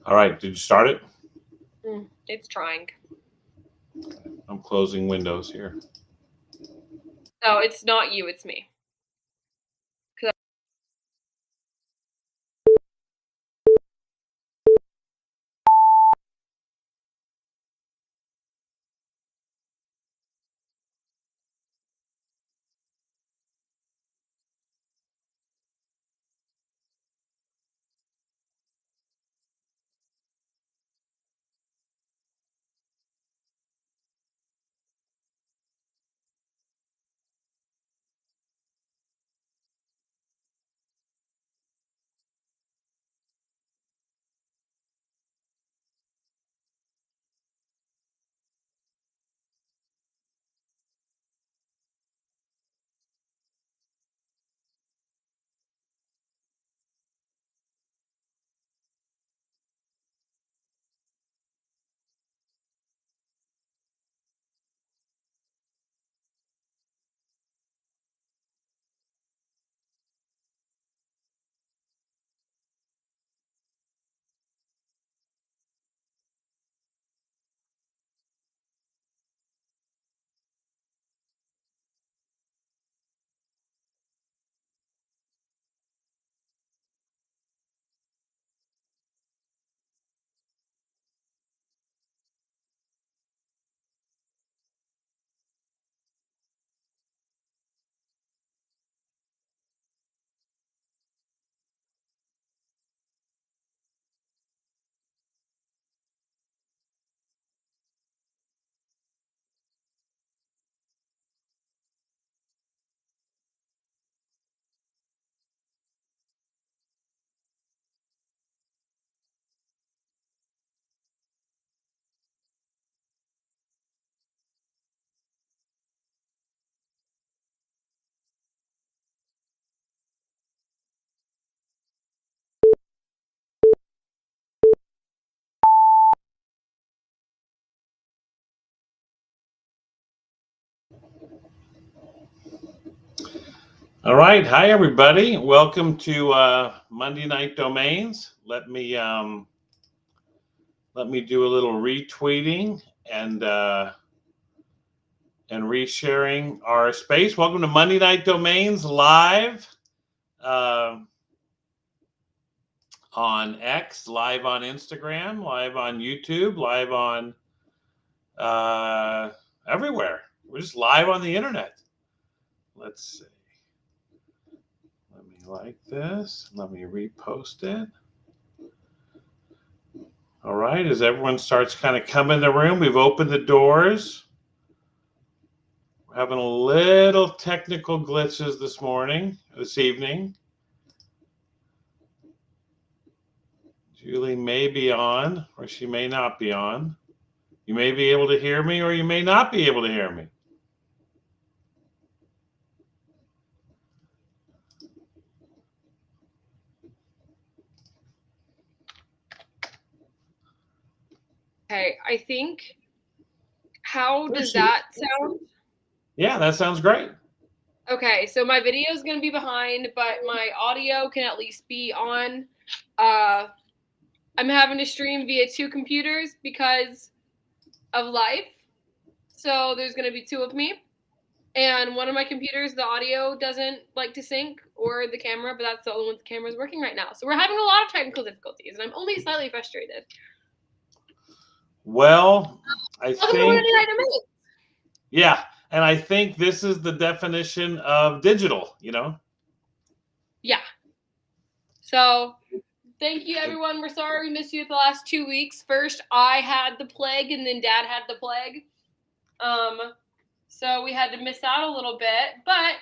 All right, did you start it? It's trying. I'm closing windows here. Oh, it's not you, it's me. All right, hi everybody. Welcome to Monday Night Domains. Let me do a little retweeting and resharing our space. Welcome to Monday Night Domains live uh, on X, live on Instagram, live on YouTube, live on everywhere. We're just live on the internet. Let's see. Let me like this. Let me repost it. All right, as everyone starts kind of coming in the room, we've opened the doors. We're having a little technical glitches this evening. Julie may be on, or she may not be on. You may be able to hear me, or you may not be able to hear me. Okay, I think. How does that sound? Yeah, that sounds great. Okay, so my video is going to be behind, but my audio can at least be on. I'm having to stream via 2 computers because of life. So there's going to be 2 of me. And one of my computers, the audio doesn't like to sync, or the camera, but that's the only one the camera is working right now. So we're having a lot of technical difficulties, and I'm only slightly frustrated. Well, Welcome to Monday Night Domains. Yeah, and I think this is the definition of digital, Yeah. So thank you, everyone. We're sorry we missed you the last 2 weeks. First, I had the plague, and then Dad had the plague. So we had to miss out a little bit, but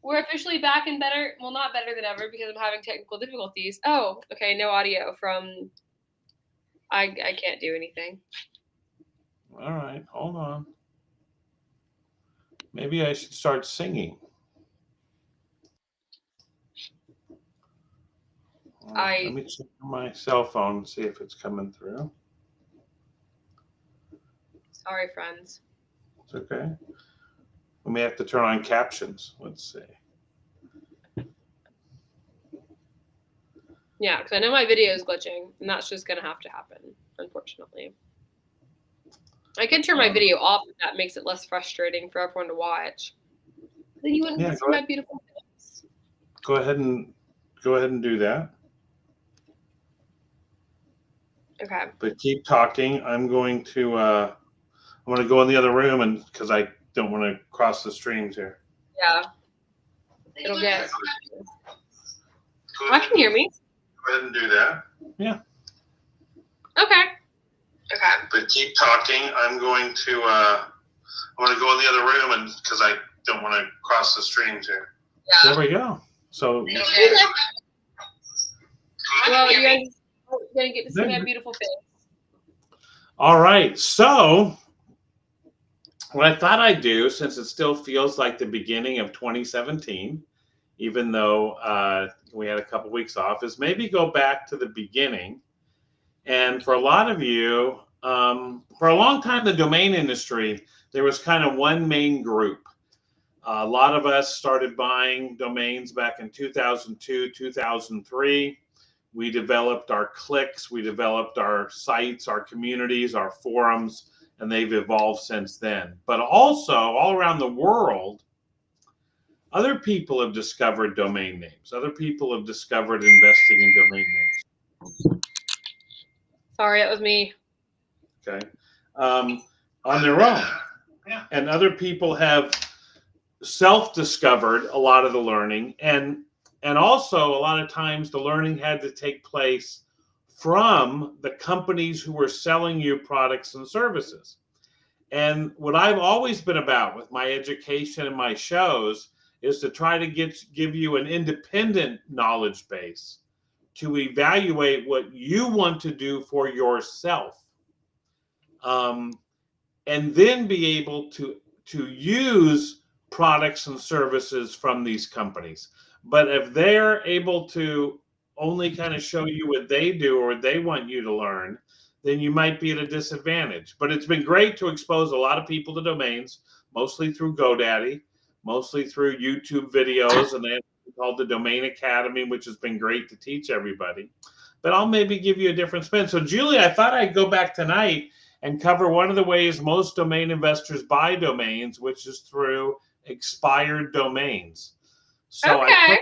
we're officially back and better. Well, not better than ever because I'm having technical difficulties. Oh, okay. No audio from. I can't do anything. All right, hold on. Maybe I should start singing. Let me check my cell phone and see if it's coming through. Sorry, friends. It's okay. We may have to turn on captions. Let's see. Yeah, because I know my video is glitching, and that's just going to have to happen, unfortunately. I can turn my video off if that makes it less frustrating for everyone to watch. Then you wouldn't get to see my beautiful face. Go ahead and do that. Okay. But keep talking. I'm going to go in the other room, and because I don't want to cross the streams here. Yeah. It'll get. I can hear me. Go ahead and do that. Yeah. Okay. But keep talking. I'm going to go in the other room, and because I don't want to cross the streams here. Yeah. There we go. So. Well, you guys are gonna get to see my beautiful face. All right. So, what I thought I'd do, since it still feels like the beginning of 2017, even though we had a couple weeks off, is maybe go back to the beginning. And for a lot of you, for a long time, the domain industry, there was kind of one main group. A lot of us started buying domains back in 2002, 2003. We developed our clicks, we developed our sites, our communities, our forums, and they've evolved since then. But also, all around the world, other people have discovered domain names. Other people have discovered investing in domain names. Sorry, that was me. Okay. On their own. Yeah. And other people have self-discovered a lot of the learning. And also, a lot of times, the learning had to take place from the companies who were selling you products and services. And what I've always been about with my education and my shows is to try to give you an independent knowledge base to evaluate what you want to do for yourself, and then be able to use products and services from these companies. But if they're able to only kind of show you what they do or what they want you to learn, then you might be at a disadvantage. But it's been great to expose a lot of people to domains, mostly through GoDaddy, mostly through YouTube videos, and they have called the Domain Academy, which has been great to teach everybody. But I'll maybe give you a different spin. So, Julie, I thought I'd go back tonight and cover one of the ways most domain investors buy domains, which is through expired domains. So okay. I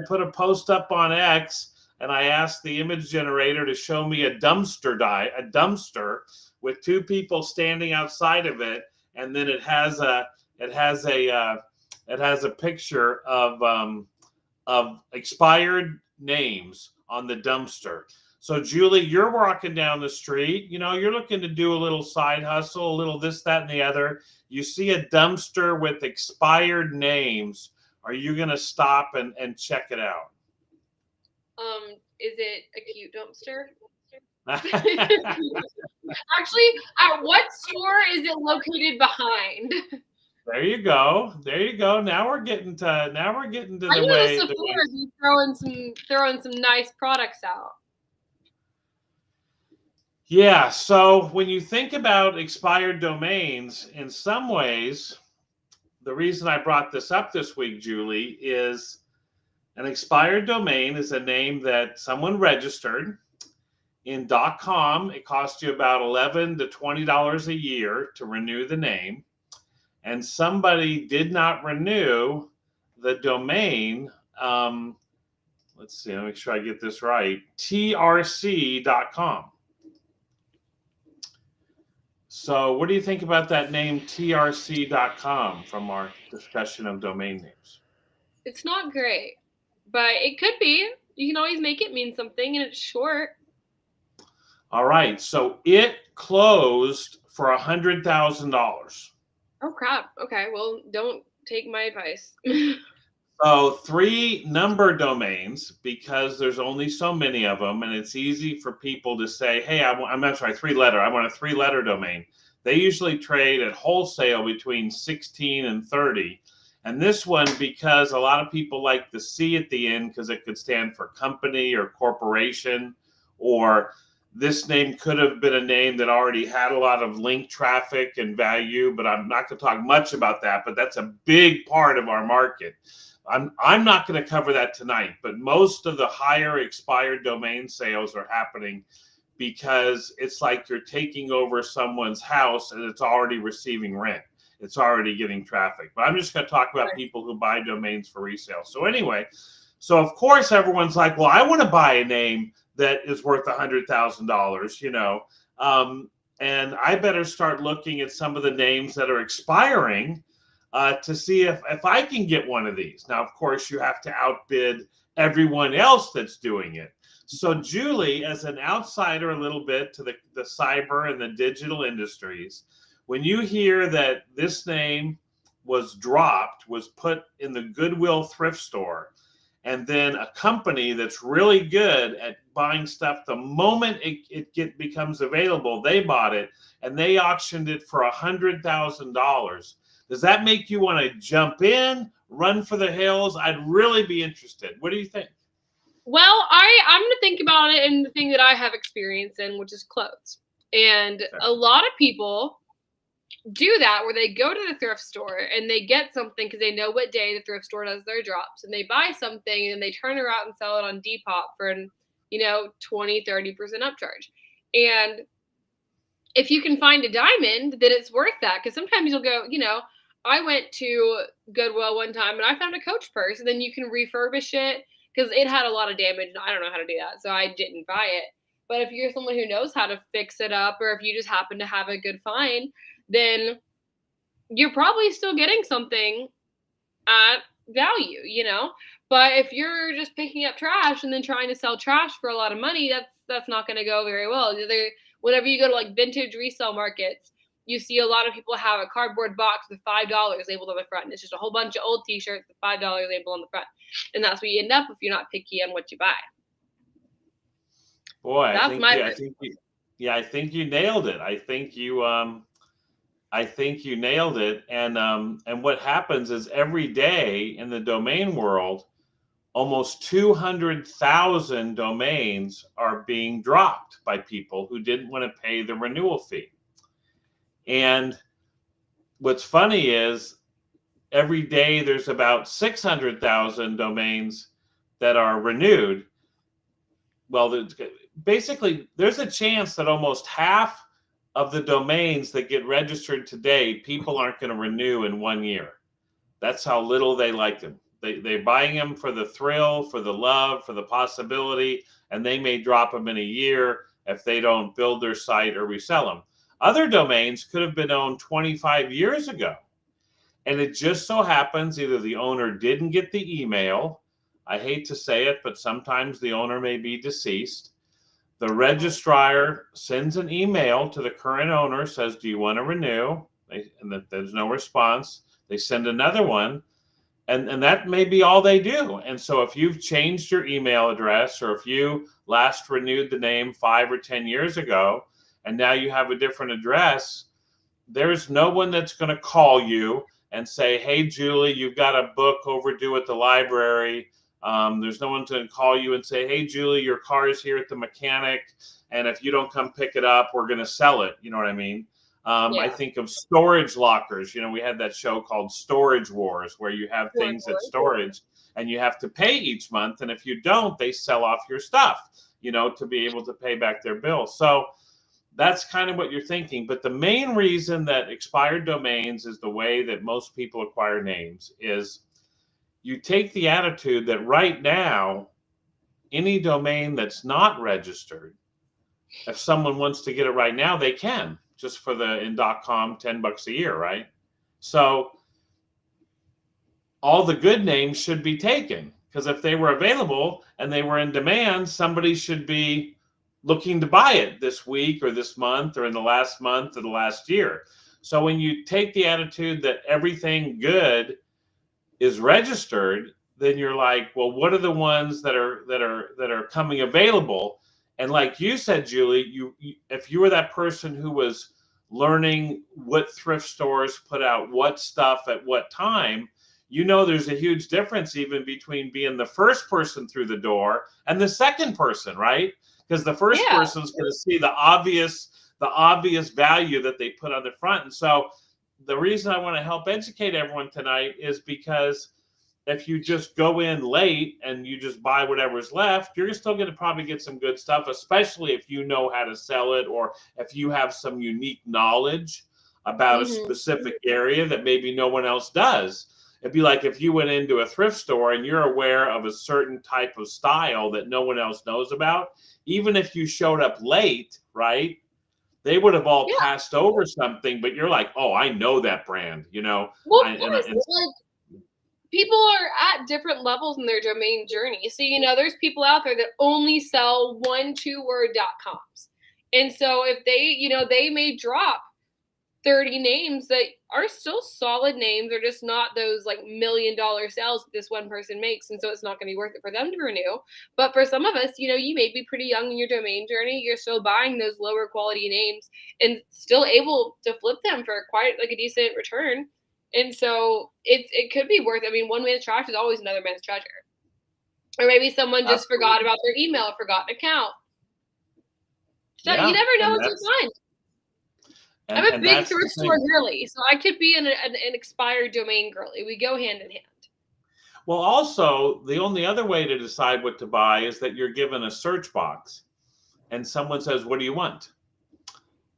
put a post up on X, and I asked the image generator to show me a dumpster with two people standing outside of it, and then it has a picture of expired names on the dumpster. So, Julie, you're walking down the street, you're looking to do a little side hustle, a little this, that, and the other. You see a dumpster with expired names. Are you going to stop and check it out? Is it a cute dumpster? Actually, at what store is it located behind? There you go. Now we're getting to the way. Throwing some nice products out. Yeah. So when you think about expired domains, in some ways, the reason I brought this up this week, Julie, is an expired domain is a name that someone registered in .com. It costs you about $11 to $20 a year to renew the name. And somebody did not renew the domain. Let's see, let me make sure I get this right. trc.com. So what do you think about that name trc.com from our discussion of domain names? It's not great, but it could be. You can always make it mean something, and it's short. All right, so it closed for $100,000. Oh crap! Okay, well, don't take my advice. So 3 number domains, because there's only so many of them, and it's easy for people to say, hey, I'm not sorry, 3-letter. I want a 3-letter domain. They usually trade at wholesale between 16 and 30. And this one, because a lot of people like the C at the end, because it could stand for company or corporation, or this name could have been a name that already had a lot of link traffic and value, but I'm not going to talk much about that, but that's a big part of our market. I'm not going to cover that tonight, but most of the higher expired domain sales are happening because it's like you're taking over someone's house and it's already receiving rent. It's already getting traffic. But I'm just going to talk about people who buy domains for resale. So anyway, so of course everyone's like, well, I want to buy a name that is worth $100,000, you know, and I better start looking at some of the names that are expiring to see if I can get one of these. Now, of course, you have to outbid everyone else that's doing it. So Julie, as an outsider a little bit to the cyber and the digital industries, when you hear that this name was dropped, was put in the Goodwill thrift store, and then a company that's really good at buying stuff the moment it becomes available, they bought it and they auctioned it for $100,000. Does that make you want to jump in, run for the hills? I'd really be interested. What do you think? Well, I'm going to think about it in the thing that I have experience in, which is clothes. And a lot of people do that where they go to the thrift store and they get something because they know what day the thrift store does their drops, and they buy something and they turn around and sell it on Depop for an 20-30% upcharge. And if you can find a diamond, then it's worth that, because sometimes you'll go, I went to Goodwill one time and I found a Coach purse, and then you can refurbish it because it had a lot of damage and I don't know how to do that, so I didn't buy it. But if you're someone who knows how to fix it up, or if you just happen to have a good find, then you're probably still getting something at value, But if you're just picking up trash and then trying to sell trash for a lot of money, that's not going to go very well. Whenever you go to like vintage resale markets, you see a lot of people have a cardboard box with $5 labeled on the front, and it's just a whole bunch of old T-shirts with $5 labeled on the front, and that's what you end up if you're not picky on what you buy. Boy, I think you nailed it. I think you nailed it. And what happens is every day in the domain world, almost 200,000 domains are being dropped by people who didn't want to pay the renewal fee. And what's funny is every day there's about 600,000 domains that are renewed. Well, basically, there's a chance that almost half of the domains that get registered today, people aren't going to renew in 1 year. That's how little they like them. They're buying them for the thrill, for the love, for the possibility, and they may drop them in a year if they don't build their site or resell them. Other domains could have been owned 25 years ago. And it just so happens either the owner didn't get the email. I hate to say it, but sometimes the owner may be deceased. The registrar sends an email to the current owner, says, do you want to renew? And there's no response. They send another one, and that may be all they do. And so if you've changed your email address, or if you last renewed the name 5 or 10 years ago, and now you have a different address, there's no one that's going to call you and say, hey, Julie, you've got a book overdue at the library. There's no one to call you and say, hey, Julie, your car is here at the mechanic, and if you don't come pick it up, we're going to sell it. You know what I mean? I think of storage lockers. We had that show called Storage Wars, where you have things at storage and you have to pay each month. And if you don't, they sell off your stuff, to be able to pay back their bill. So that's kind of what you're thinking. But the main reason that expired domains is the way that most people acquire names is you take the attitude that right now, any domain that's not registered, if someone wants to get it right now, they can, just for in .com, $10 a year, right? So all the good names should be taken, because if they were available and they were in demand, somebody should be looking to buy it this week or this month or in the last month or the last year. So when you take the attitude that everything good is registered, then you're like, well, what are the ones that are coming available? And like you said, Julie, if you were that person who was learning what thrift stores put out what stuff at what time, there's a huge difference even between being the first person through the door and the second person, right? Because the first person's going to see the obvious value that they put on the front. And so the reason I want to help educate everyone tonight is because if you just go in late and you just buy whatever's left, you're still going to probably get some good stuff, especially if you know how to sell it, or if you have some unique knowledge about a specific area that maybe no one else does. It'd be like if you went into a thrift store and you're aware of a certain type of style that no one else knows about, even if you showed up late, right? They would have all Yeah. passed over something, but you're like, oh, I know that brand, you know? Well, of course, like, people are at different levels in their domain journey. So, there's people out there that only sell 1-2word.coms. And so if they may drop 30 names that are still solid names. They're just not those like $1 million sales that this one person makes. And so it's not going to be worth it for them to renew. But for some of us, you may be pretty young in your domain journey. You're still buying those lower quality names and still able to flip them for quite like a decent return. And so it could be worth it. I mean, one man's trash is always another man's treasure. Or maybe someone just forgot about their email, forgot an account. So you never know what you'll find. I'm a big thrift store girly, so I could be an expired domain girly. We go hand in hand. Well, also, the only other way to decide what to buy is that you're given a search box and someone says, what do you want?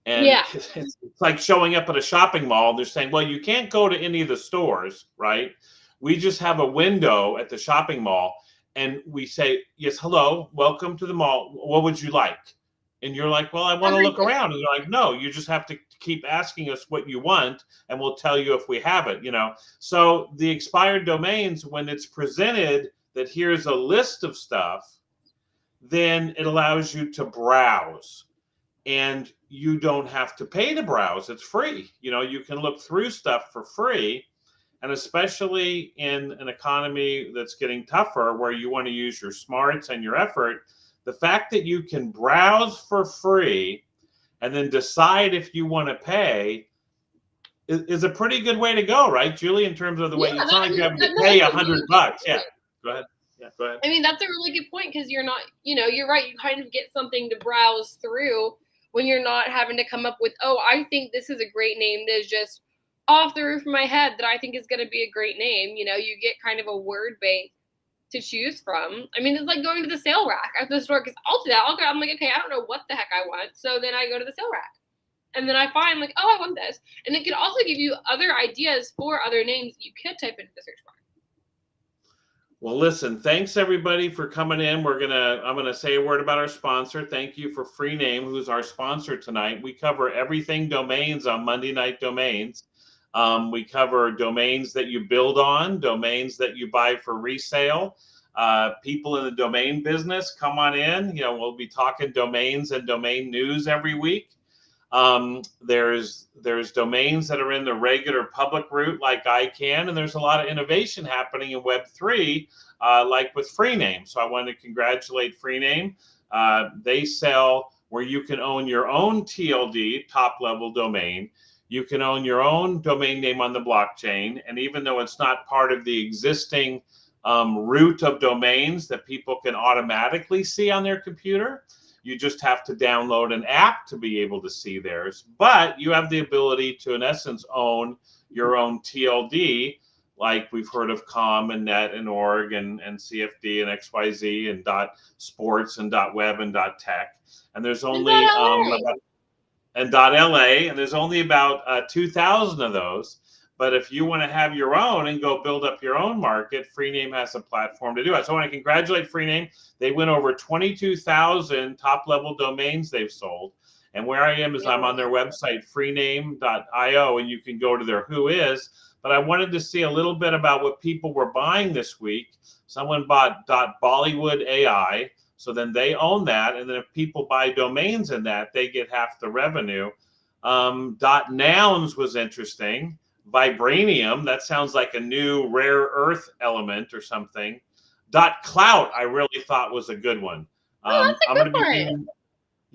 And it's like showing up at a shopping mall. They're saying, well, you can't go to any of the stores, right? We just have a window at the shopping mall. And we say, yes, hello, welcome to the mall. What would you like? And you're like, well, I want to look around. And they're like, no, you just have to keep asking us what you want, and we'll tell you if we have it, So the expired domains, when it's presented that here's a list of stuff, then it allows you to browse. And you don't have to pay to browse. It's free. You can look through stuff for free. And especially in an economy that's getting tougher, where you want to use your smarts and your effort, the fact that you can browse for free and then decide if you want to pay is a pretty good way to go, right, Julie? In terms of the way it's not like you have to pay $100. Yeah, go ahead. Yeah, go ahead. I mean, that's a really good point, because you're not, you're right. You kind of get something to browse through when you're not having to come up with, oh, I think this is a great name that is just off the roof of my head that I think is going to be a great name. You get kind of a word bank to choose from. I mean, it's like going to the sale rack at the store, because I'll do that. I'm like, okay, I don't know what the heck I want. So then I go to the sale rack. And then I find like, oh, I want this. And it can also give you other ideas for other names that you could type into the search bar. Well, listen, thanks everybody for coming in. I'm gonna say a word about our sponsor. Thank you for Free Name, who's our sponsor tonight. We cover everything domains on Monday Night Domains. We cover domains that you build on, domains that you buy for resale. People in the domain business, come on in. We'll be talking domains and domain news every week. There's domains that are in the regular public route like ICANN, and there's a lot of innovation happening in Web3, like with Free Name. So I want to congratulate Free Name. They sell where you can own your own TLD, top level domain. You can own your own domain name on the blockchain. And even though it's not part of the existing route of domains that people can automatically see on their computer, you just have to download an app to be able to see theirs. But you have the ability to, in essence, own your own TLD, like we've heard of .com and .net and .org and CFD and XYZ and .sports and .web and .tech. And there's only and .la, and there's only about 2,000 of those. But if you want to have your own and go build up your own market, Free Name has a platform to do it. So I want to congratulate Free Name. They went over 22,000 top-level domains they've sold. And where I am is I'm on their website, freename.io, and you can go to their Who Is. But I wanted to see a little bit about what people were buying this week. Someone bought .Bollywood AI, so then they own that. And then if people buy domains in that, they get half the revenue. .Nouns was interesting. Vibranium, that sounds like a new rare earth element or something. .clout, I really thought was a good one. That's a good one.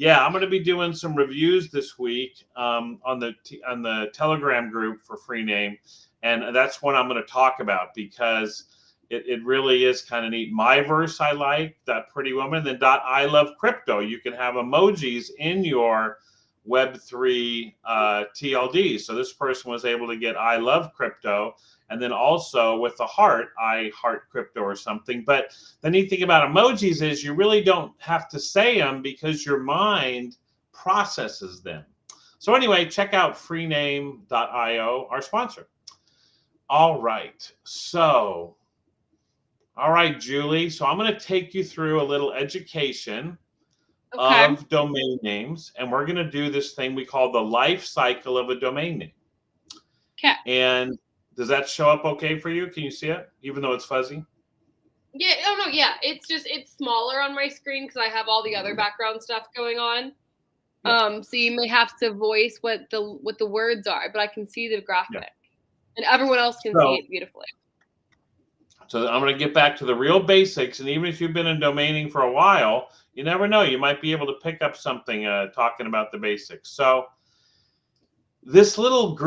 I'm going to be doing some reviews this week on the Telegram group for Free Name, and that's what I'm going to talk about because it really is kind of neat. Myverse, I like. Pretty Woman. Then I Love Crypto. You can have emojis in your Web3 TLD. So this person was able to get I love crypto, and then also with the heart, I heart crypto or something. But the neat thing about emojis is you really don't have to say them because your mind processes them. So anyway, check out freename.io, our sponsor. All right. All right, Julie. So I'm going to take you through a little education of domain names, and we're going to do this thing we call the life cycle of a domain name. Okay. And does that show up okay for you? Can you see it, even though it's fuzzy? Yeah. Oh no. Yeah. It's smaller on my screen because I have all the other background stuff going on. Yeah. So you may have to voice what the words are, but I can see the graphic, and everyone else can see it beautifully. So I'm going to get back to the real basics, and even if you've been in domaining for a while, you never know. You might be able to pick up something talking about the basics. So this little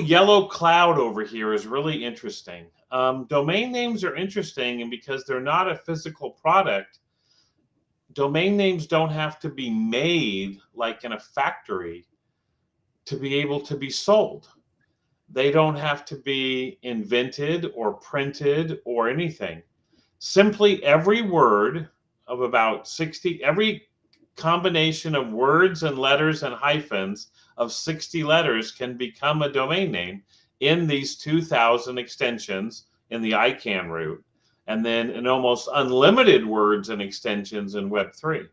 yellow cloud over here is really interesting. Domain names are interesting, and because they're not a physical product, domain names don't have to be made like in a factory to be able to be sold. They don't have to be invented or printed or anything. Simply every word of about 60, every combination of words and letters and hyphens of 60 letters can become a domain name in these 2,000 extensions in the ICANN route, and then in almost unlimited words and extensions in Web3.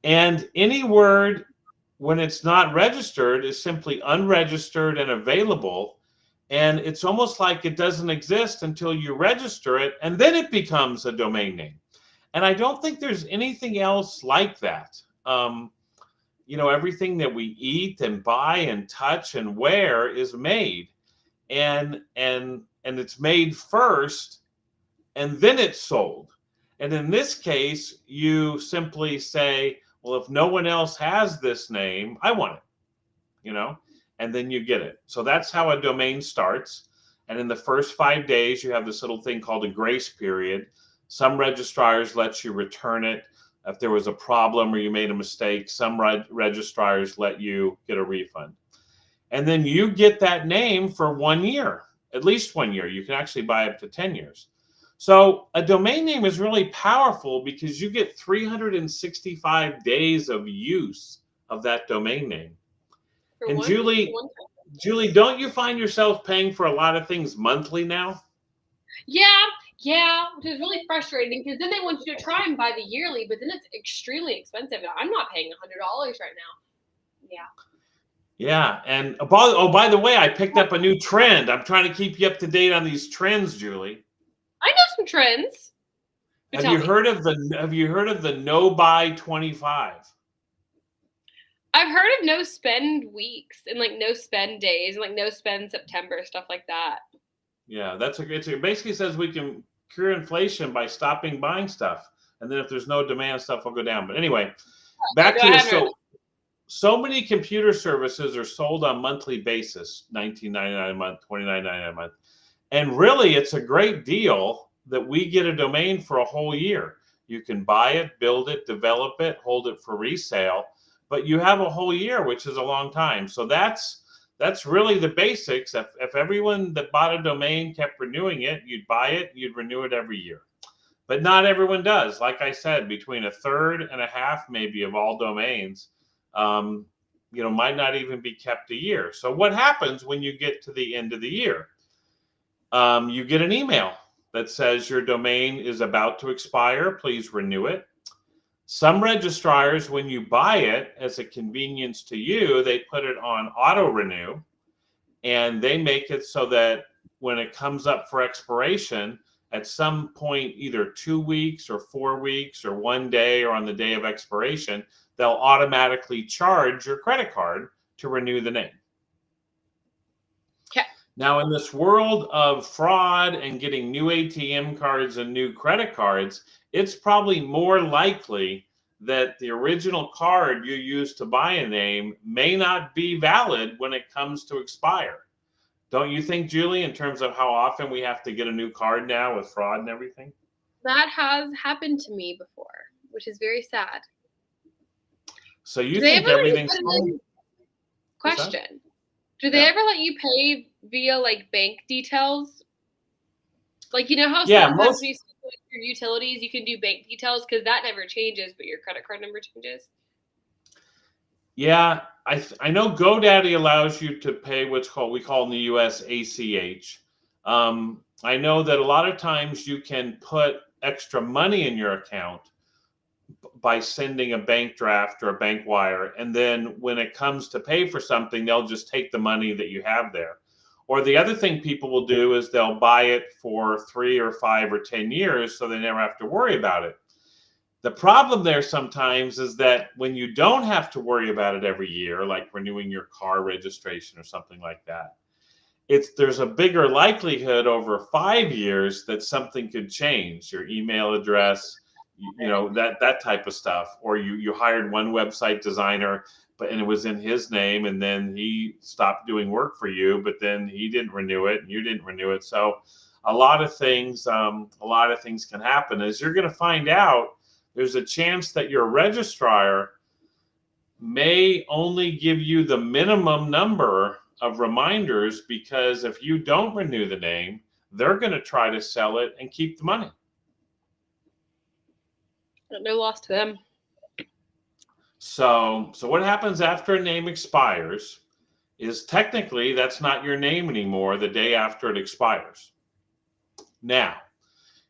And any word, when it's not registered, is simply unregistered and available. And it's almost like it doesn't exist until you register it, and then it becomes a domain name. And I don't think there's anything else like that. Everything that we eat and buy and touch and wear is made, and it's made first, and then it's sold. And in this case, you simply say, well, if no one else has this name, I want it, and then you get it. So that's how a domain starts. And in the first 5 days, you have this little thing called a grace period. Some registrars let you return it if there was a problem or you made a mistake. Some registrars let you get a refund. And then you get that name for 1 year, at least 1 year. You can actually buy up to 10 years. So a domain name is really powerful because you get 365 days of use of that domain name. And Julie, don't you find yourself paying for a lot of things monthly now? Yeah, which is really frustrating because then they want you to try and buy the yearly, but then it's extremely expensive. I'm not paying $100 right now. Yeah. Yeah, and by the way, I picked up a new trend. I'm trying to keep you up to date on these trends, Julie. I know some trends. Have you heard of the no buy 25? I've heard of no spend weeks and like no spend days and like no spend September, stuff like that. Yeah, it basically says we can cure inflation by stopping buying stuff, and then if there's no demand, stuff will go down. But anyway, back to this. So many computer services are sold on a monthly basis, $19.99 a month, $29.99 a month. And really, it's a great deal that we get a domain for a whole year. You can buy it, build it, develop it, hold it for resale, but you have a whole year, which is a long time. So that's really the basics. If everyone that bought a domain kept renewing it, you'd buy it, you'd renew it every year. But not everyone does. Like I said, between a third and a half maybe of all domains might not even be kept a year. So what happens when you get to the end of the year? You get an email that says your domain is about to expire. Please renew it. Some registrars, when you buy it as a convenience to you, they put it on auto renew, and they make it so that when it comes up for expiration, at some point, either 2 weeks or 4 weeks or 1 day or on the day of expiration, they'll automatically charge your credit card to renew the name. Okay. Now, in this world of fraud and getting new ATM cards and new credit cards, it's probably more likely that the original card you used to buy a name may not be valid when it comes to expire. Don't you think, Julie, in terms of how often we have to get a new card now with fraud and everything? That has happened to me before, which is very sad. So you Do they think ever let you everything's put it fine? in? What's that? Question. Do they Yeah. ever let you pay via like bank details? Like, you know how Yeah, sometimes most when you switch with your utilities, you can do bank details because that never changes, but your credit card number changes. Yeah, I know GoDaddy allows you to pay what's called, we call in the US ACH. I know that a lot of times you can put extra money in your account by sending a bank draft or a bank wire, and then when it comes to pay for something, they'll just take the money that you have there. Or the other thing people will do is they'll buy it for 3 or 5 or 10 years so they never have to worry about it. The problem there sometimes is that when you don't have to worry about it every year, like renewing your car registration or something like that, there's a bigger likelihood over 5 years that something could change, your email address, that type of stuff. Or you hired one website designer, and it was in his name, and then he stopped doing work for you, but then he didn't renew it and you didn't renew it. So a lot of things can happen. As you're going to find out, there's a chance that your registrar may only give you the minimum number of reminders, because if you don't renew the name, they're going to try to sell it and keep the money. No loss to them. So what happens after a name expires is technically that's not your name anymore the day after it expires. Now,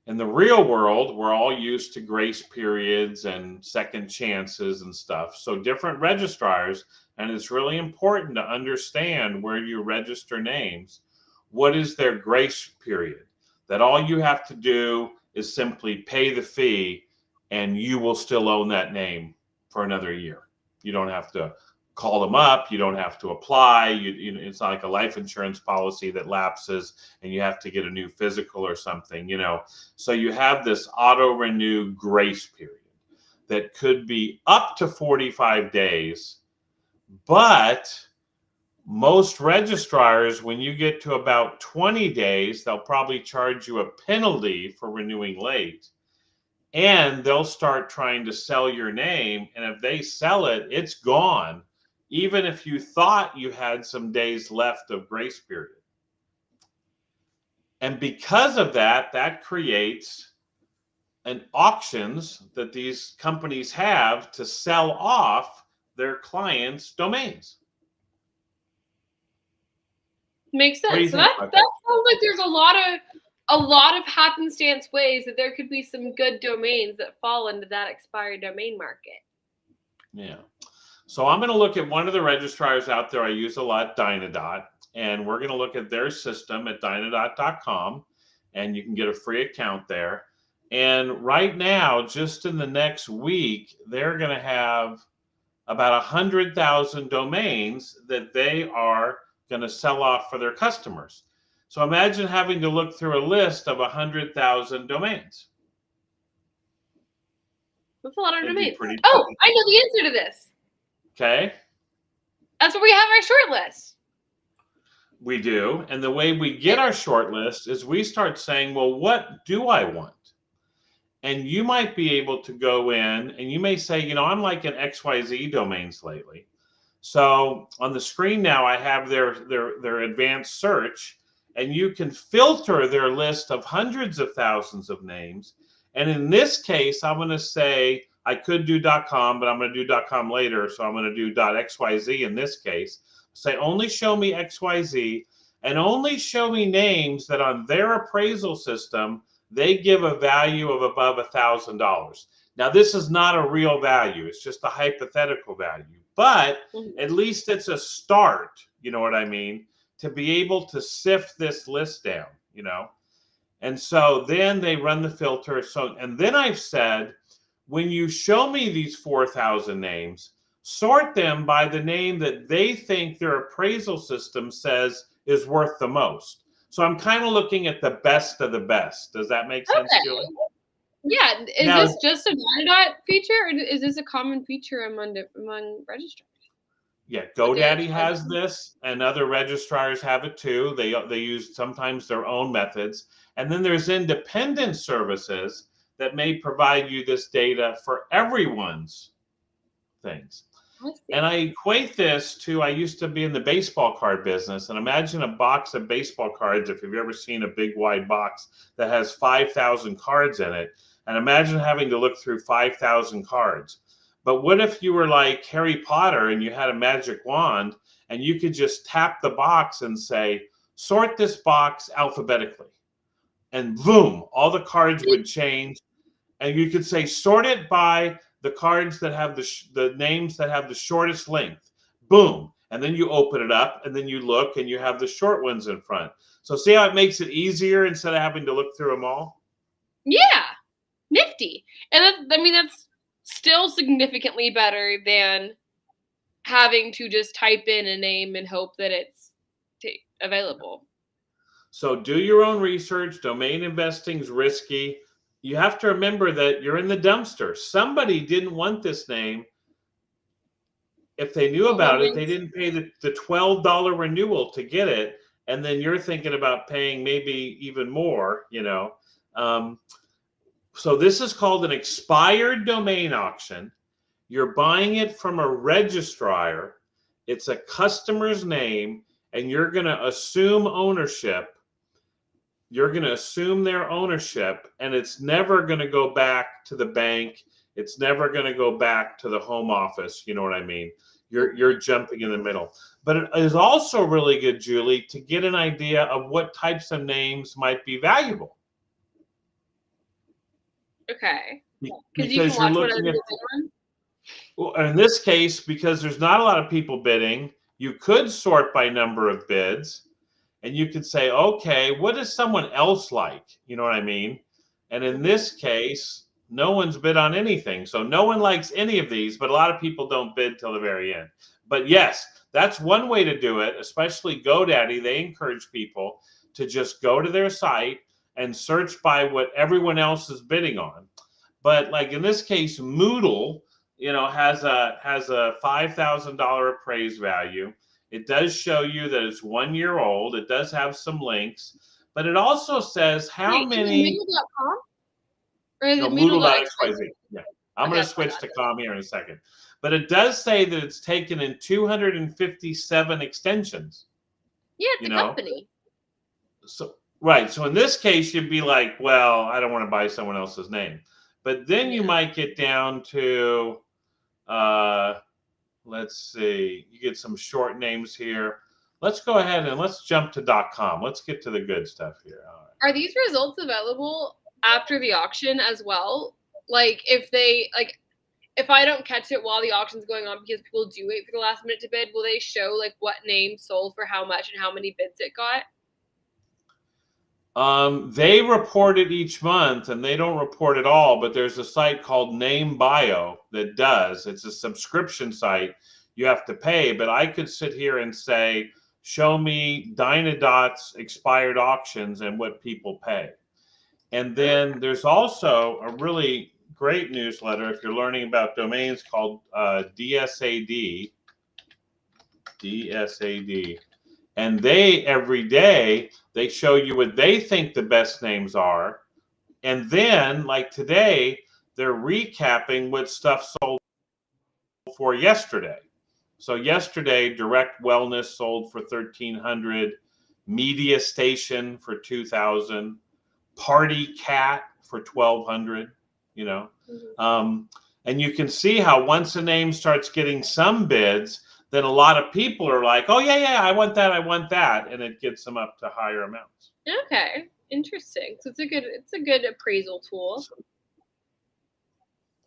in the real world, we're all used to grace periods and second chances and stuff. So different registrars, and it's really important to understand where you register names, what is their grace period? That all you have to do is simply pay the fee and you will still own that name for another year. You don't have to call them up. You don't have to apply. It's not like a life insurance policy that lapses and you have to get a new physical or something, So you have this auto renew grace period that could be up to 45 days, but most registrars, when you get to about 20 days, they'll probably charge you a penalty for renewing late. And they'll start trying to sell your name. And if they sell it, it's gone, even if you thought you had some days left of grace period. And because of that, that creates an auctions that these companies have to sell off their clients' domains. Makes What do you sense. So think that about that? sounds like there's a lot of happenstance ways that there could be some good domains that fall into that expired domain market. Yeah. So I'm going to look at one of the registrars out there I use a lot, Dynadot, and we're going to look at their system at dynadot.com, and you can get a free account there. And right now, just in the next week, they're going to have about 100,000 domains that they are going to sell off for their customers. So imagine having to look through a list of 100,000 domains. That's a lot of It'd be domains. pretty Oh, tricky. I know the answer to this. Okay. That's where we have our short list. We do. And the way we get our short list is we start saying, well, what do I want? And you might be able to go in and you may say, I'm like in XYZ domains lately. So on the screen now, I have their advanced search, and you can filter their list of hundreds of thousands of names. And in this case, I'm going to say I could do .com, but I'm going to do .com later. So I'm going to do .xyz in this case. Say only show me XYZ and only show me names that on their appraisal system, they give a value of above $1,000. Now, this is not a real value. It's just a hypothetical value. But at least it's a start, you know what I mean, to be able to sift this list down, And so then they run the filter. And then I've said, when you show me these 4,000 names, sort them by the name that they think their appraisal system says is worth the most. So I'm kind of looking at the best of the best. Does that make sense, Julie? Yeah. Is Now, this just a Dynadot feature, or is this a common feature among registrars? Yeah, GoDaddy has this, and other registrars have it too. They use sometimes their own methods. And then there's independent services that may provide you this data for everyone's things. And I equate this to, I used to be in the baseball card business, and imagine a box of baseball cards, if you've ever seen a big wide box that has 5,000 cards in it, and imagine having to look through 5,000 cards. But what if you were like Harry Potter and you had a magic wand and you could just tap the box and say, sort this box alphabetically, and boom, all the cards would change, and you could say sort it by the cards that have the names that have the shortest length. Boom. And then you open it up and then you look and you have the short ones in front. So see how it makes it easier instead of having to look through them all? Yeah. Nifty. And that's still significantly better than having to just type in a name and hope that it's available. So do your own research. Domain investing is risky. You have to remember that you're in the dumpster. Somebody didn't want this name. If they knew about it, they didn't pay the $12 renewal to get it. And then you're thinking about paying maybe even more, So this is called an expired domain auction. You're buying it from a registrar. It's a customer's name, and you're going to assume ownership. You're going to assume their ownership, and it's never going to go back to the bank. It's never going to go back to the home office. You know what I mean? You're jumping in the middle. But it is also really good, Julie, to get an idea of what types of names might be valuable. Okay. Because you're looking at, well, in this case, because there's not a lot of people bidding, you could sort by number of bids. And you could say, okay, what does someone else like? You know what I mean? And in this case, no one's bid on anything. So no one likes any of these, but a lot of people don't bid till the very end. But yes, that's one way to do it, especially GoDaddy. They encourage people to just go to their site and search by what everyone else is bidding on. But like in this case, Moodle, has a $5,000 appraised value. It does show you that it's 1 year old. It does have some links, but it also says how many. Moodle.com? Or is it Moodle.xyz. Yeah, I'm going to switch to com here in a second. But it does say that it's taken in 257 extensions. Yeah, it's a company. So right. So in this case, you'd be like, well, I don't want to buy someone else's name. But then you might get down to. Let's see, you get some short names here. Let's go ahead and let's jump to .com. Let's get to the good stuff here. All right. Are these results available after the auction as well? Like if I don't catch it while the auction's going on because people do wait for the last minute to bid, will they show like what name sold for how much and how many bids it got? They report it each month, and they don't report it all, but there's a site called Name Bio that does. It's a subscription site. You have to pay, but I could sit here and say, show me Dynadot's expired auctions and what people pay. And then there's also a really great newsletter if you're learning about domains called DSAD. And they, every day, they show you what they think the best names are. And then, like today, they're recapping what stuff sold for yesterday. So yesterday, Direct Wellness sold for $1,300, Media Station for $2,000, Party Cat for $1,200, and you can see how once a name starts getting some bids, then a lot of people are like, oh, yeah, I want that. And it gets them up to higher amounts. Okay, interesting. So it's a good appraisal tool.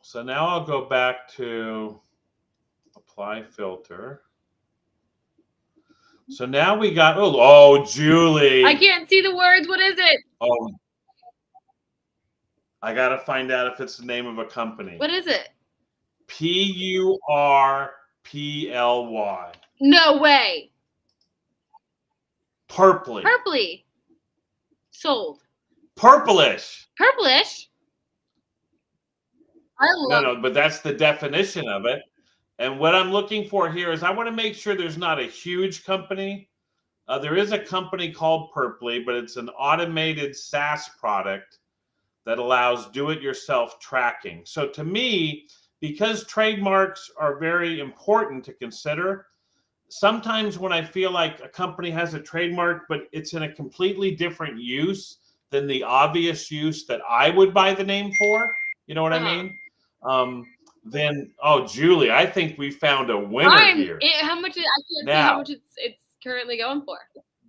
So now I'll go back to apply filter. So now we got, oh, Julie. I can't see the words. What is it? Oh, I got to find out if it's the name of a company. What is it? PURPLY. No way. Purpley. Purpley. Sold. Purplish. Purplish? I love No, but that's the definition of it. And what I'm looking for here is I want to make sure there's not a huge company. There is a company called Purpley, but it's an automated SaaS product that allows do-it-yourself tracking. So to me, because trademarks are very important to consider, sometimes when I feel like a company has a trademark, but it's in a completely different use than the obvious use that I would buy the name for, you know what I mean? Then, oh, Julie, I think we found a winner here. How much? I can't see how much it's currently going for.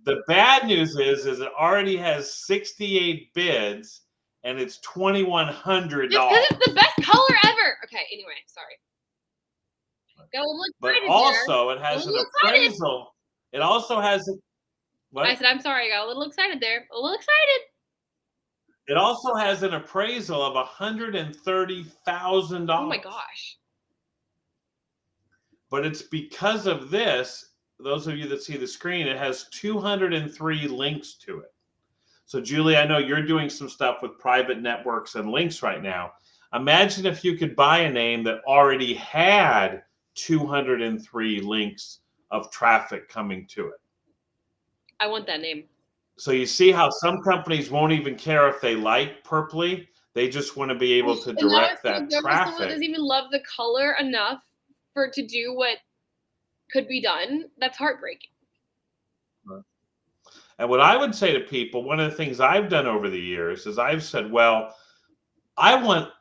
The bad news is it already has 68 bids, and it's $2,100. Just because it's the best color ever. Okay, anyway, sorry. But also, it has an appraisal. It also has what? I said, I'm sorry, I got a little excited there. A little excited. It also has an appraisal of $130,000. Oh my gosh. But it's because of this, those of you that see the screen, it has 203 links to it. So Julie, I know you're doing some stuff with private networks and links right now. Imagine if you could buy a name that already had 203 links of traffic coming to it. I want that name. So you see how some companies won't even care if they like Purpley. They just want to be able to direct that traffic. Someone doesn't even love the color enough for it to do what could be done. That's heartbreaking. And what I would say to people, one of the things I've done over the years is I've said, well,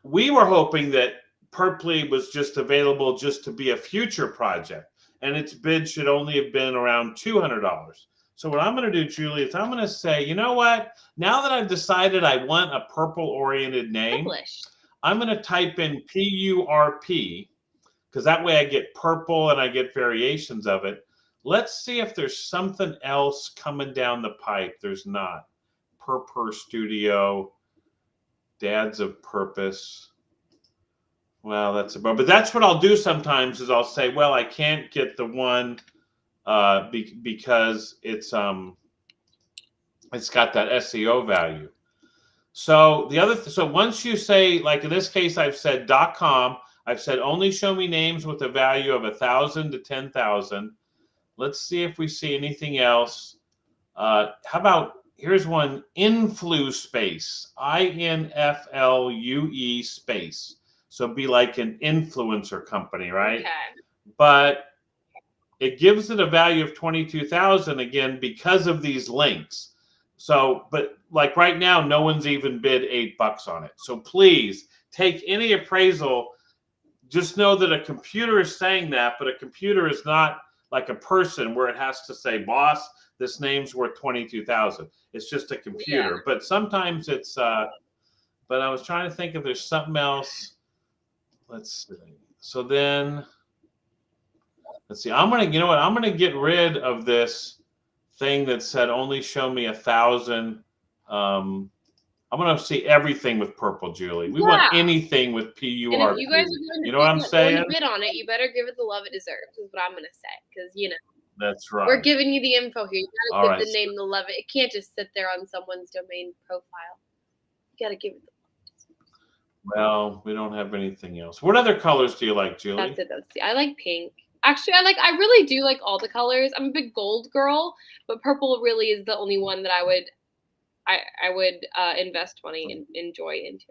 we were hoping that Purpley was just available just to be a future project, and its bid should only have been around $200. So what I'm going to do, Julie, is I'm going to say, you know what? Now that I've decided I want a purple-oriented name, I'm going to type in PURP, because that way I get purple and I get variations of it. Let's see if there's something else coming down the pipe. There's not. Purpur Studio, Dads of Purpose. Well, that's about, but that's what I'll do sometimes is I'll say, well, I can't get the one because it's got that SEO value. So the other, so once you say, like in this case, I've said .com, I've said only show me names with a value of 1,000 to 10,000. Let's see if we see anything else. How about, here's one, Influ Space, INFLUE space. So it'd be like an influencer company, right? Okay. But it gives it a value of 22,000 again because of these links. So, but like right now, no one's even bid $8 on it. So please take any appraisal. Just know that a computer is saying that, but a computer is not like a person where it has to say, boss, this name's worth 22,000. It's just a computer. Yeah. But sometimes it's, but I was trying to think if there's something else. Let's see. So then, let's see. I'm going to, you know what? I'm going to get rid of this thing that said only show me 1,000. I'm going to see everything with purple, Julie. We want anything with PURP. You guys are going to what I'm saying? Bid on it, you better give it the love it deserves, is what I'm going to say. Because, you know. That's right. We're giving you the info here. You got to give the name the love it. It can't just sit there on someone's domain profile. You got to give it the love it deserves. Well, we don't have anything else. What other colors do you like, Julie? That's it. I like pink. Actually, I really do like all the colors. I'm a big gold girl, but purple really is the only one that I would invest money and enjoy into.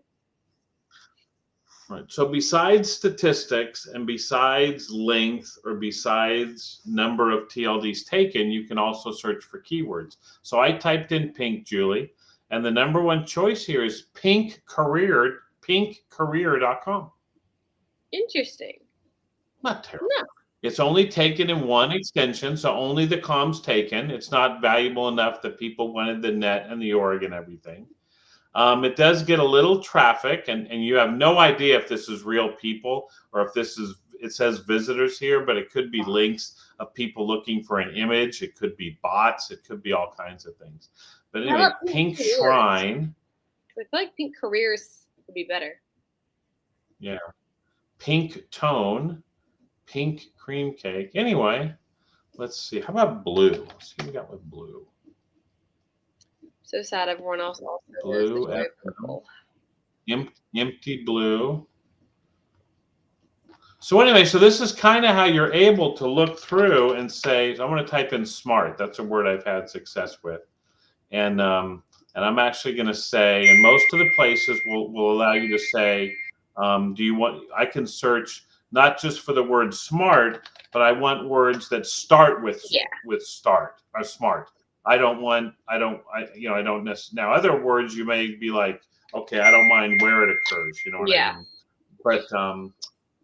Right. So besides statistics and besides length or besides number of TLDs taken, you can also search for keywords. So I typed in pink, Julie, and the number one choice here is pinkcareer.com. Interesting. Not terrible. No. It's only taken in one extension, so only the com's taken. It's not valuable enough that people wanted the net and the org and everything. It does get a little traffic, and you have no idea if this is real people or if this is, it says visitors here, but it could be links of people looking for an image. It could be bots. It could be all kinds of things. But anyway, Pink Shrine. I feel like Pink Careers would be better. Yeah. Pink Tone. Pink Cream Cake. Anyway, let's see. How about blue? Let's see what we got with blue. So sad everyone else also blue, purple. Empty blue. So anyway, so this is kind of how you're able to look through and say, so I'm going to type in smart. That's a word I've had success with. And I'm actually going to say, and most of the places will allow you to say Do you want? I can search not just for the word smart, but I want words that start with start or smart. I don't want. I don't. I don't necessarily. Now, other words you may be like, okay, I don't mind where it occurs. You know what I mean? But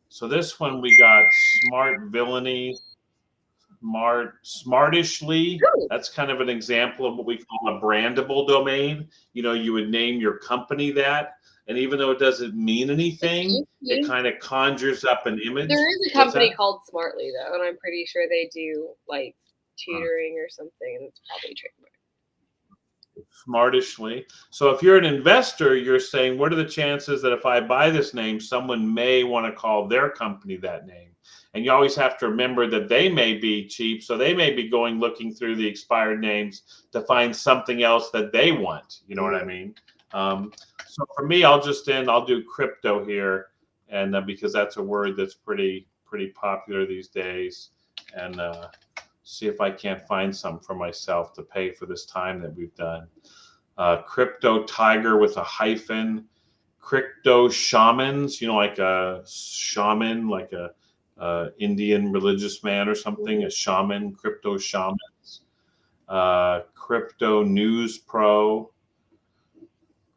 so this one we got smart villainy, smartishly. That's kind of an example of what we call a brandable domain. You would name your company that, and even though it doesn't mean anything, it kind of conjures up an image. There is a company called Smartly though, and I'm pretty sure they do like tutoring or something, and it's probably trademarked. Smartishly. So if you're an investor, you're saying, what are the chances that if I buy this name, someone may want to call their company that name? And you always have to remember that they may be cheap, so they may be going looking through the expired names to find something else that they want. You know what I mean? So for me, I'll do crypto here, and because that's a word that's pretty popular these days, and see if I can't find some for myself to pay for this time that we've done. Crypto tiger with a hyphen. Crypto shamans, like a shaman, like a Indian religious man or something, a shaman, crypto shamans. Crypto news pro.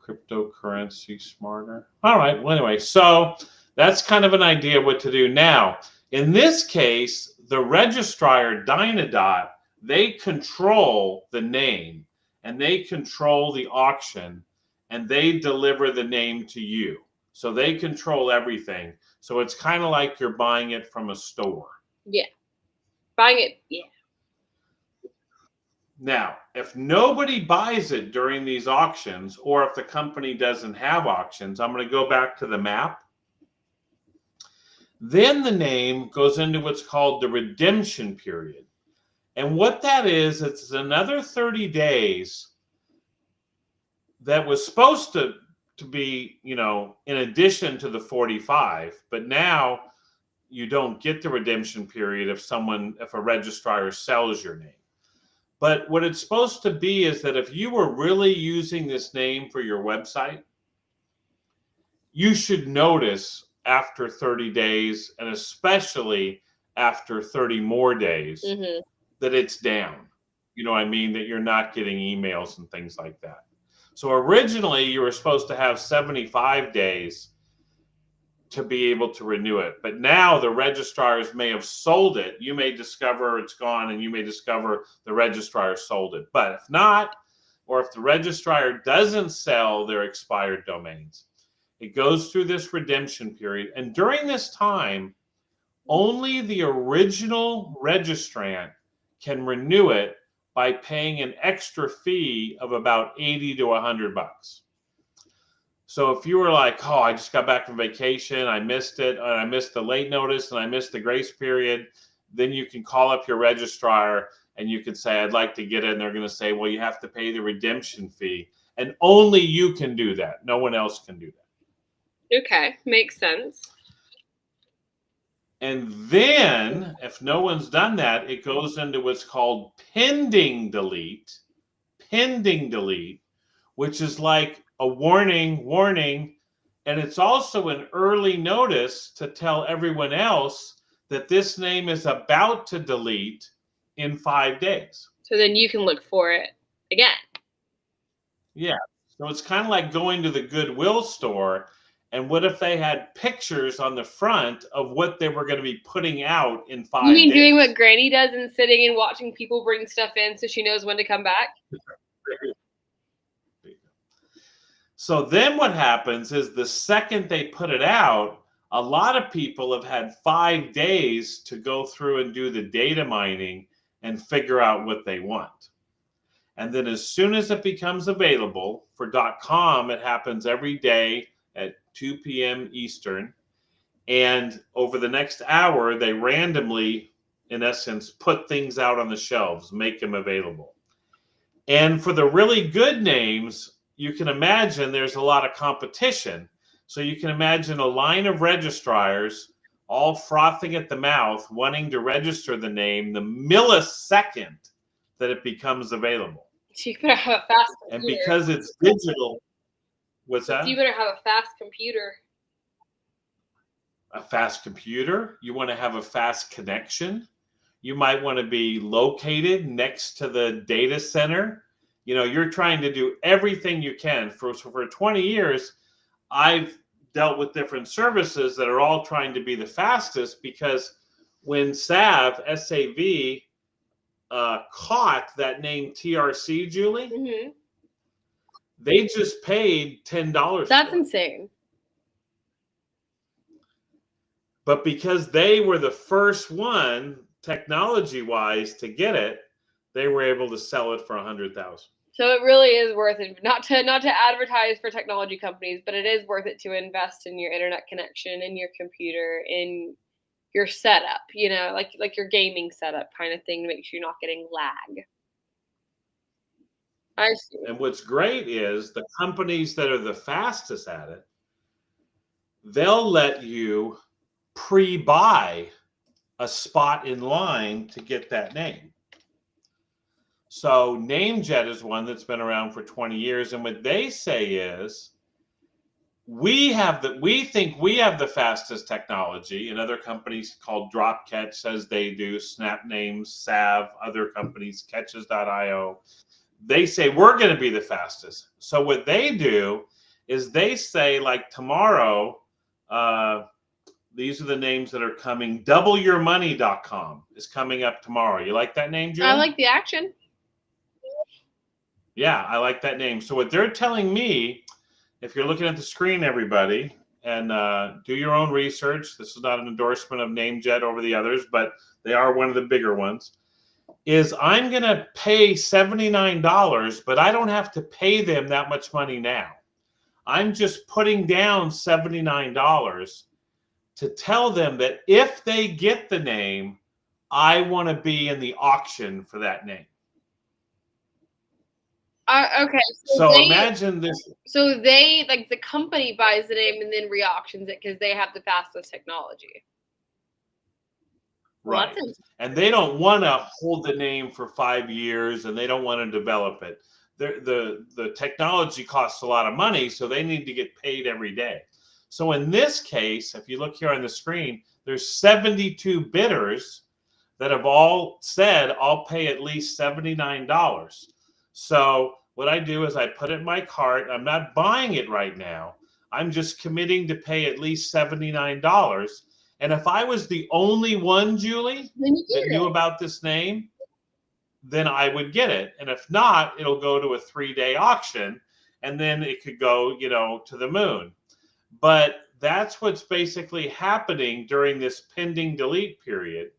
Cryptocurrency smarter. All right. Well, anyway, so that's kind of an idea what to do. Now, in this case, the registriar Dynadot, they control the name and they control the auction and they deliver the name to you. So they control everything. So it's kind of like you're buying it from a store. Yeah. Buying it, yeah. Now, if nobody buys it during these auctions, or if the company doesn't have auctions, I'm going to go back to the map. Then the name goes into what's called the redemption period. And what that is, it's another 30 days that was supposed to be, in addition to the 45, but now you don't get the redemption period if a registriar sells your name. But what it's supposed to be is that if you were really using this name for your website, you should notice after 30 days, and especially after 30 more days, that it's down. You know what I mean? That you're not getting emails and things like that. So originally you were supposed to have 75 days to be able to renew it. But now the registrars may have sold it. You may discover it's gone, and you may discover the registrar sold it. But if not, or if the registrar doesn't sell their expired domains, it goes through this redemption period. And during this time, only the original registrant can renew it by paying an extra fee of about $80 to $100. So if you were like, oh, I just got back from vacation, I missed it, and I missed the late notice, and I missed the grace period, then you can call up your registrar and you can say, I'd like to get it. And they're going to say, well, you have to pay the redemption fee. And only you can do that. No one else can do that. Okay, makes sense. And then, if no one's done that, it goes into what's called pending delete, which is like a warning, and it's also an early notice to tell everyone else that this name is about to delete in 5 days. So then you can look for it again. Yeah. So it's kind of like going to the Goodwill store, and what if they had pictures on the front of what they were going to be putting out in 5 days? You mean doing what Granny does and sitting and watching people bring stuff in so she knows when to come back? So then what happens is the second they put it out, a lot of people have had 5 days to go through and do the data mining and figure out what they want. And then as soon as it becomes available for .com, it happens every day at 2 p.m. Eastern. And over the next hour, they randomly, in essence, put things out on the shelves, make them available. And for the really good names, you can imagine there's a lot of competition. So you can imagine a line of registrars all frothing at the mouth, wanting to register the name the millisecond that it becomes available. So you better have a fast computer. And because it's digital, what's that? You better have a fast computer. a fast computer. You want to have a fast connection. You might want to be located next to the data center. You're trying to do everything you can. For 20 years, I've dealt with different services that are all trying to be the fastest, because when SAV caught that name TRC, Julie, Mm-hmm. they just paid $10. That's insane. But because they were the first one, technology-wise, to get it, they were able to sell it for $100,000. So it really is worth it, not to advertise for technology companies, but it is worth it to invest in your internet connection, in your computer, in your setup, like your gaming setup kind of thing, to make sure you're not getting lag. I see. And what's great is the companies that are the fastest at it, they'll let you pre-buy a spot in line to get that name. So NameJet is one that's been around for 20 years, and what they say is, we think we have the fastest technology, and other companies called Dropcatch says they do, SnapNames, Sav, other companies, Catches.io. They say we're going to be the fastest. So what they do is they say, like tomorrow, these are the names that are coming. DoubleYourMoney.com is coming up tomorrow. You like that name, Julie? I like the action. Yeah, I like that name. So what they're telling me, if you're looking at the screen, everybody, and do your own research. This is not an endorsement of NameJet over the others, but they are one of the bigger ones. Is I'm going to pay $79, but I don't have to pay them that much money now. I'm just putting down $79 to tell them that if they get the name, I want to be in the auction for that name. Okay. So imagine this. So they, like, the company buys the name and then re-auctions it because they have the fastest technology. Right. And they don't want to hold the name for 5 years, and they don't want to develop it. The technology costs a lot of money, so they need to get paid every day. So in this case, if you look here on the screen, there's 72 bidders that have all said, I'll pay at least $79. So what I do is I put it in my cart. I'm not buying it right now. I'm just committing to pay at least $79. And if I was the only one, Julie, that knew about this name, then I would get it. And if not, it'll go to a 3-day auction, and then it could go, to the moon. But that's what's basically happening during this pending delete period.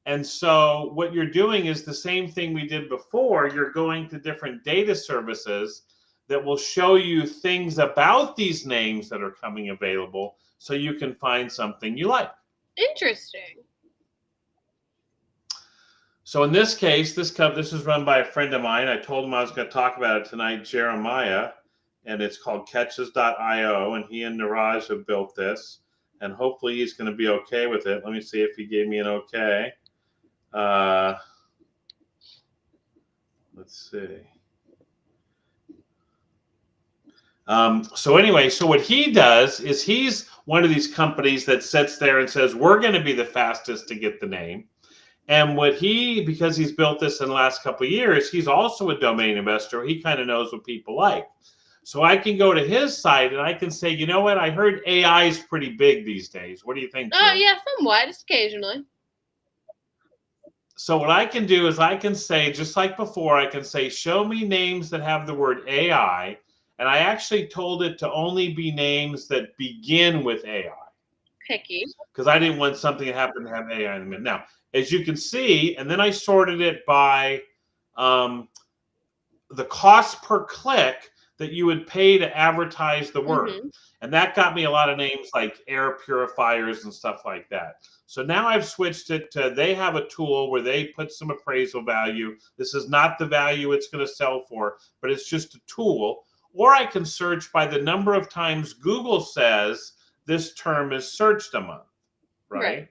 And so what you're doing is the same thing we did before. You're going to different data services that will show you things about these names that are coming available, so you can find something you like. Interesting. So in this case, this is run by a friend of mine. I told him I was going to talk about it tonight, Jeremiah, and it's called Catches.io, and he and Niraj have built this, and hopefully he's going to be okay with it. Let me see if he gave me an okay. Let's see. So anyway, so what he does is he's one of these companies that sits there and says, we're going to be the fastest to get the name. And because he's built this in the last couple of years, he's also a domain investor. He kind of knows what people like. So I can go to his site and I can say, you know what? I heard AI is pretty big these days. What do you think, Jill? Oh, yeah, somewhat, just occasionally. So what I can do is I can say, just like before, I can say, show me names that have the word AI. And I actually told it to only be names that begin with AI. Picky. Because I didn't want something that happened to have AI in the middle. Now, as you can see, and then I sorted it by the cost per click that you would pay to advertise the word. Mm-hmm. And that got me a lot of names like air purifiers and stuff like that. So now I've switched it to, they have a tool where they put some appraisal value. This is not the value it's going to sell for, but it's just a tool. Or I can search by the number of times Google says this term is searched a month, right?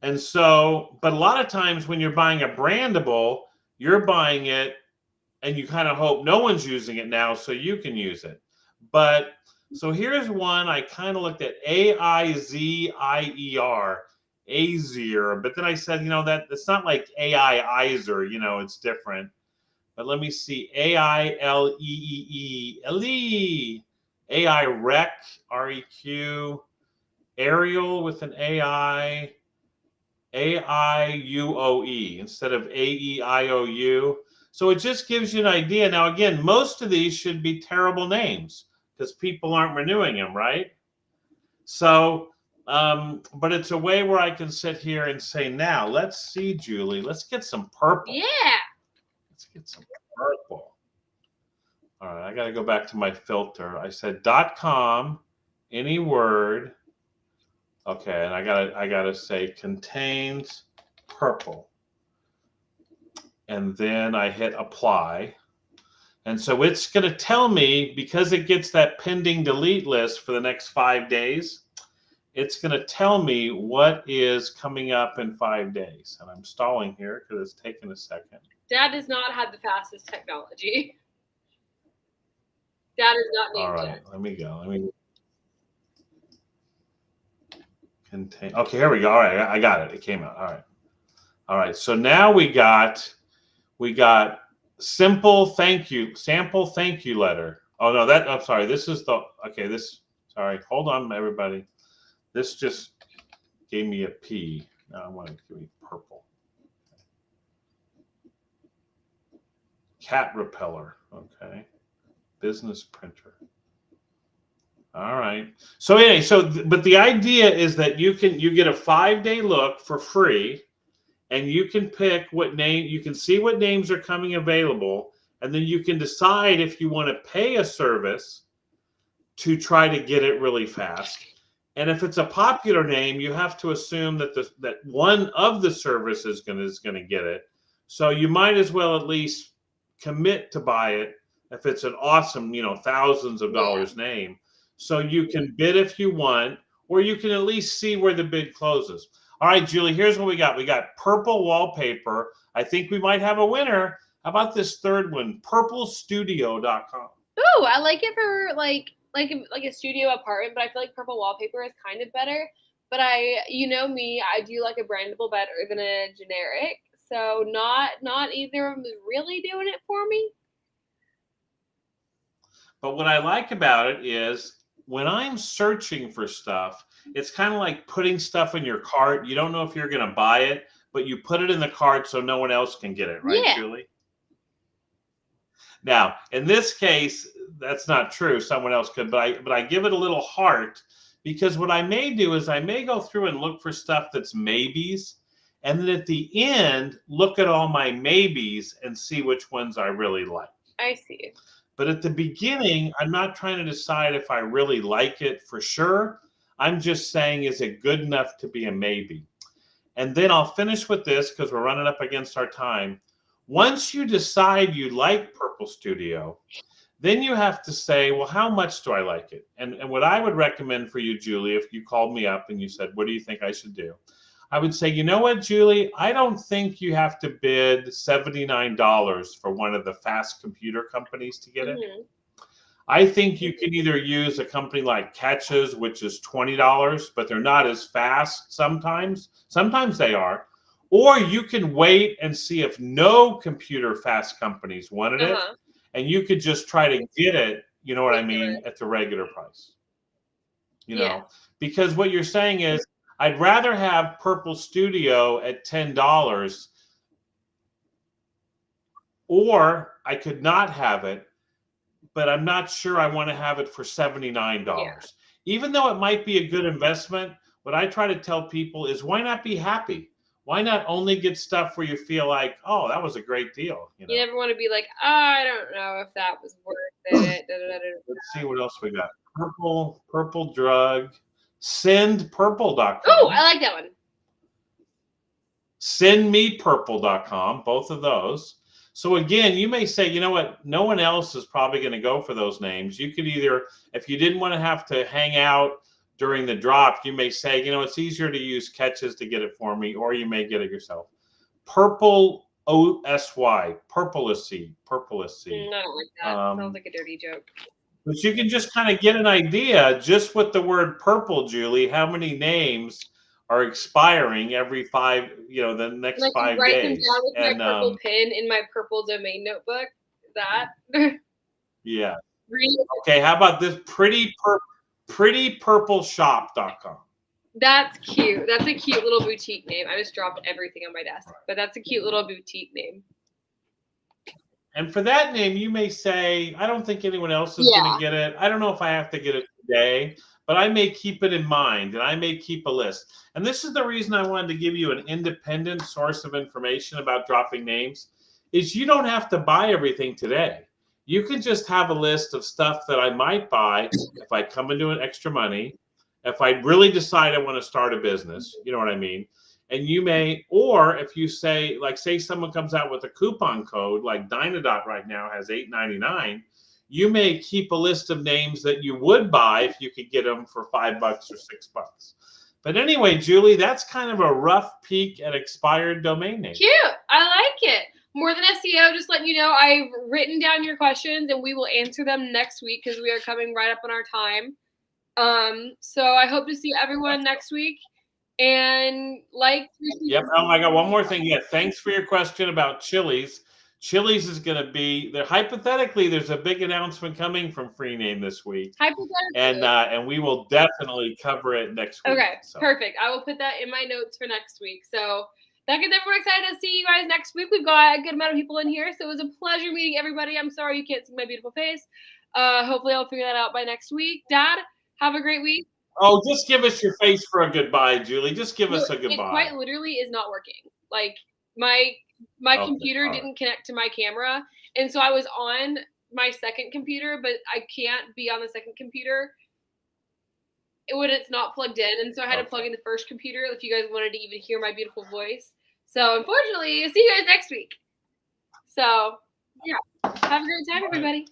And so, but a lot of times when you're buying a brandable, you're buying it and you kind of hope no one's using it now so you can use it. But So here's one I kind of looked at, AIZIER, Azier, but then I said, that it's not like AIizer, it's different. But let me see, AILEEE, AI Rec, REQ, Ariel with an AI, AIUOE instead of AEIOU. So it just gives you an idea. Now, again, most of these should be terrible names because people aren't renewing them, right? So, but it's a way where I can sit here and say, now, let's see, Julie, let's get some purple. Yeah. Let's get some purple. All right, I got to go back to my filter. I said .com, any word. Okay, and I gotta say contains purple. And then I hit apply. And so it's going to tell me, because it gets that pending delete list for the next 5 days, it's going to tell me what is coming up in 5 days. And I'm stalling here because it's taking a second. Dad does not have the fastest technology. Dad is not named All right, yet. let me go. Let me contain. Okay, here we go. All right, I got it. It came out. All right. All right. So now we got sample thank you letter. Oh no, I'm sorry. This is sorry. Hold on, everybody. This just gave me a P. Now I want to give me purple. Cat repeller. Okay. Business printer. All right. So anyway, but the idea is that you get a 5-day look for free, and you can pick what name, you can see what names are coming available, and then you can decide if you want to pay a service to try to get it really fast. And if it's a popular name, you have to assume that that one of the services is going to get it. So you might as well at least commit to buy it if it's an awesome, thousands of dollars name. So you can bid if you want, or you can at least see where the bid closes. All right, Julie, here's what we got. We got purple wallpaper. I think we might have a winner. How about this third one, purplestudio.com? Ooh, I like it for like a studio apartment, but I feel like purple wallpaper is kind of better. But you know me, I do like a brandable better than a generic. So not either of them is really doing it for me. But what I like about it is when I'm searching for stuff, it's kind of like putting stuff in your cart. You don't know if you're going to buy it, but you put it in the cart so no one else can get it, right, Julie? Now, in this case, that's not true. Someone else could, but I give it a little heart, because what I may do is I may go through and look for stuff that's maybes, and then at the end, look at all my maybes and see which ones I really like. I see. But at the beginning, I'm not trying to decide if I really like it for sure. I'm just saying, is it good enough to be a maybe? And then I'll finish with this because we're running up against our time. Once you decide you like Purple Studio, then you have to say, well, how much do I like it? And what I would recommend for you, Julie, if you called me up and you said, what do you think I should do? I would say, you know what, Julie, I don't think you have to bid $79 for one of the fast computer companies to get it. I think you can either use a company like Catches, which is $20, but they're not as fast sometimes. Sometimes they are. Or you can wait and see if no computer fast companies wanted it, and you could just try to get it, you know what I mean, at the regular price. You know, because what you're saying is, I'd rather have Purple Studio at $10, or I could not have it, but I'm not sure I want to have it for $79. Yeah. Even though it might be a good investment, what I try to tell people is, why not be happy? Why not only get stuff where you feel like, oh, that was a great deal? You never want to be like, oh, I don't know if that was worth it. Let's see what else we got. Purple drug. Sendpurple.com. Oh, I like that one. Sendmepurple.com, both of those. So again, you may say, you know what, no one else is probably going to go for those names. You could either, if you didn't want to have to hang out during the drop, you may say, you know, it's easier to use Catches to get it for me, or you may get it yourself. Purple OSY, Purpleacy. I don't like that. Sounds like a dirty joke. But you can just kind of get an idea just with the word purple, Julie, how many names are expiring every the next And I can 5 write them days. down with And my purple pen in my purple domain notebook. That. yeah. Really? Okay, how about this prettypurpleshop.com? That's cute. That's a cute little boutique name. I just dropped everything on my desk, but that's a cute little boutique name. And for that name, you may say, I don't think anyone else is going to get it. I don't know if I have to get it today, but I may keep it in mind and I may keep a list. And this is the reason I wanted to give you an independent source of information about dropping names is you don't have to buy everything today. You can just have a list of stuff that I might buy if I come into an extra money, if I really decide I want to start a business, you know what I mean? And you may, or if you say, like, say someone comes out with a coupon code, like Dynadot right now has $8.99, you may keep a list of names that you would buy if you could get them for $5 or $6. But anyway, Julie, that's kind of a rough peek at expired domain names. Cute. I like it. More Than SEO, just letting you know, I've written down your questions and we will answer them next week because we are coming right up on our time. So I hope to see everyone next week. And yep. Oh, I got one more thing. Yeah, thanks for your question about Chili's. Chili's is going to be there. Hypothetically, there's a big announcement coming from Free Name this week, and we will definitely cover it next week. Okay, so. Perfect. I will put that in my notes for next week. So that gets everyone excited to see you guys next week. We've got a good amount of people in here, so it was a pleasure meeting everybody. I'm sorry you can't see my beautiful face. Hopefully, I'll figure that out by next week. Dad, have a great week. Oh, just give us your face for a goodbye, Julie. Just give us a goodbye. It quite literally is not working. Like my computer didn't connect to my camera, and so I was on my second computer, but I can't be on the second computer when it's not plugged in, and so I had to plug in the first computer if you guys wanted to even hear my beautiful voice. So unfortunately, I'll see you guys next week. So yeah, have a great time, everybody.